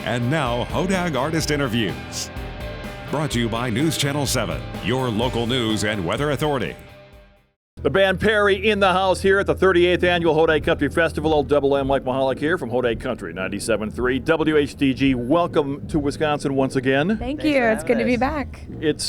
And now, Hodag Artist Interviews. Brought to you by News Channel 7, your local news and weather authority. The band Perry in the house here at the 38th Annual Hodag Country Festival. Old Double M Mike Mahalik here from Hodag Country 97.3 WHDG. Welcome to Wisconsin once again. Thank you. It's good to be back. It's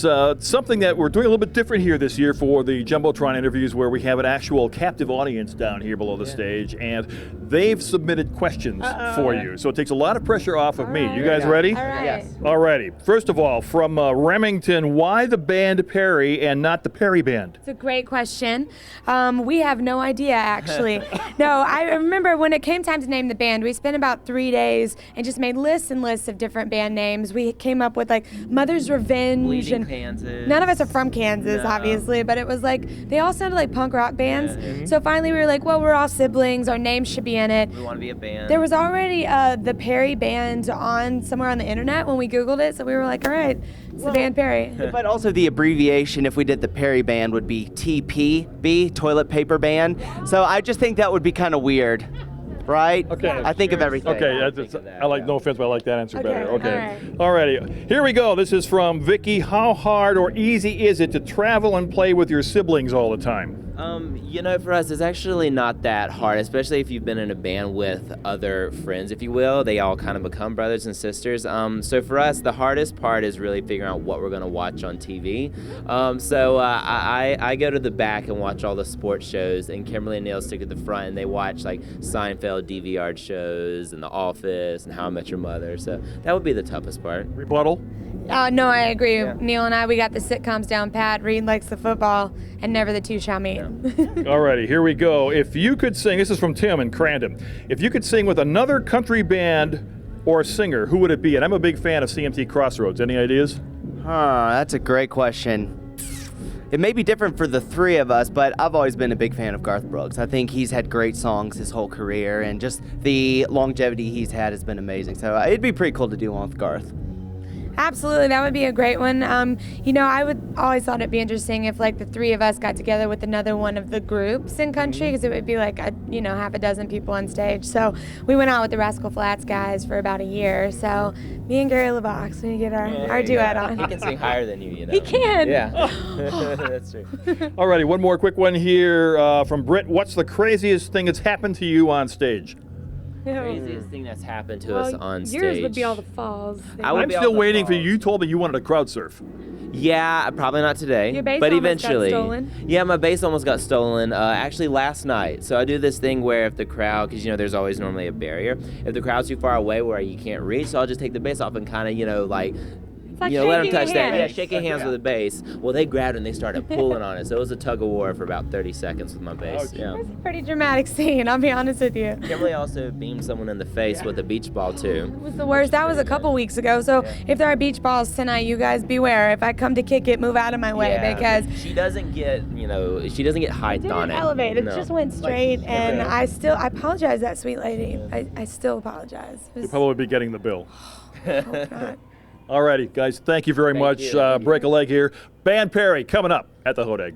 something that we're doing a little bit different here this year for the Jumbotron interviews, where we have an actual captive audience down here below the stage, and they've submitted questions for you. So it takes a lot of pressure off of me. You guys ready? All right. Yes. All righty. First of all, from Remington, why the band Perry and not the Perry Band? It's a great question. We have no idea, actually. No, I remember when it came time to name the band, we spent about 3 days and just made lists and lists of different band names. We came up with like Mother's Revenge. Bleeding and Kansas. None of us are from Kansas, obviously, but it was like, they all sounded like punk rock bands. Yeah. So finally we were like, well, we're all siblings. Our names should be in it. We want to be a band. There was already the Perry Band on somewhere on the internet when we Googled it, so we were like, all right, it's the band Perry. But also the abbreviation, if we did the Perry Band, would be TPB, Toilet Paper Band. So I just think that would be kind of weird, right? Okay. I think of everything. Okay, I like, no offense, but I like that answer better. Okay. all right. Alrighty, here we go. This is from Vicky. How hard or easy is it to travel and play with your siblings all the time? For us, it's actually not that hard, especially if you've been in a band with other friends, if you will. They all kind of become brothers and sisters. So for us, the hardest part is really figuring out what we're going to watch on TV. I go to the back and watch all the sports shows, and Kimberly and Neil stick at the front, and they watch like Seinfeld DVR shows and The Office and How I Met Your Mother. So that would be the toughest part. Rebuttal? No, I agree. Yeah. Neil and I, we got the sitcoms down pat. Reed likes the football, and never the two shall meet. Alrighty, here we go. If you could sing, this is from Tim in Crandon. If you could sing with another country band or singer, who would it be? And I'm a big fan of CMT Crossroads. Any ideas? That's a great question. It may be different for the three of us, but I've always been a big fan of Garth Brooks. I think he's had great songs his whole career, and just the longevity he's had has been amazing. So it'd be pretty cool to do one with Garth. Absolutely, that would be a great one. I would always thought it'd be interesting if like the three of us got together with another one of the groups in country, because it would be like half a dozen people on stage. So we went out with the Rascal Flatts guys for about a year. So me and Gary LeVox, we get our duet on. He can sing higher than you, He can. Yeah, that's true. Alrighty, one more quick one here from Britt. What's the craziest thing that's happened to you on stage? Craziest thing that's happened to us on stage. Yours would be all the falls. I'm still waiting for you. You told me you wanted to crowd surf. Yeah, probably not today. Your bass but almost got eventually. stolen? Yeah, my bass almost got stolen. Actually, last night. So I do this thing where if the crowd, because there's always normally a barrier. If the crowd's too far away where you can't reach, so I'll just take the bass off and kind of, like let them shaking touch your that. hands. Yeah, shaking hands with the bass. Well, they grabbed it and they started pulling on it. So it was a tug of war for about 30 seconds with my bass. Yeah. It's a pretty dramatic scene, I'll be honest with you. Kimberly also beamed someone in the face with a beach ball too. It was the worst. That was a couple weeks ago. So if there are beach balls tonight, you guys beware. If I come to kick it, move out of my way, because she doesn't get, she doesn't get height it on didn't it. elevate. It No. just went straight, and I apologize, that sweet lady. I still apologize. It You'll was- probably be getting the bill. hope not. Alrighty, guys, thank you very much. you. Break a leg here. Band Perry coming up at the Hodag.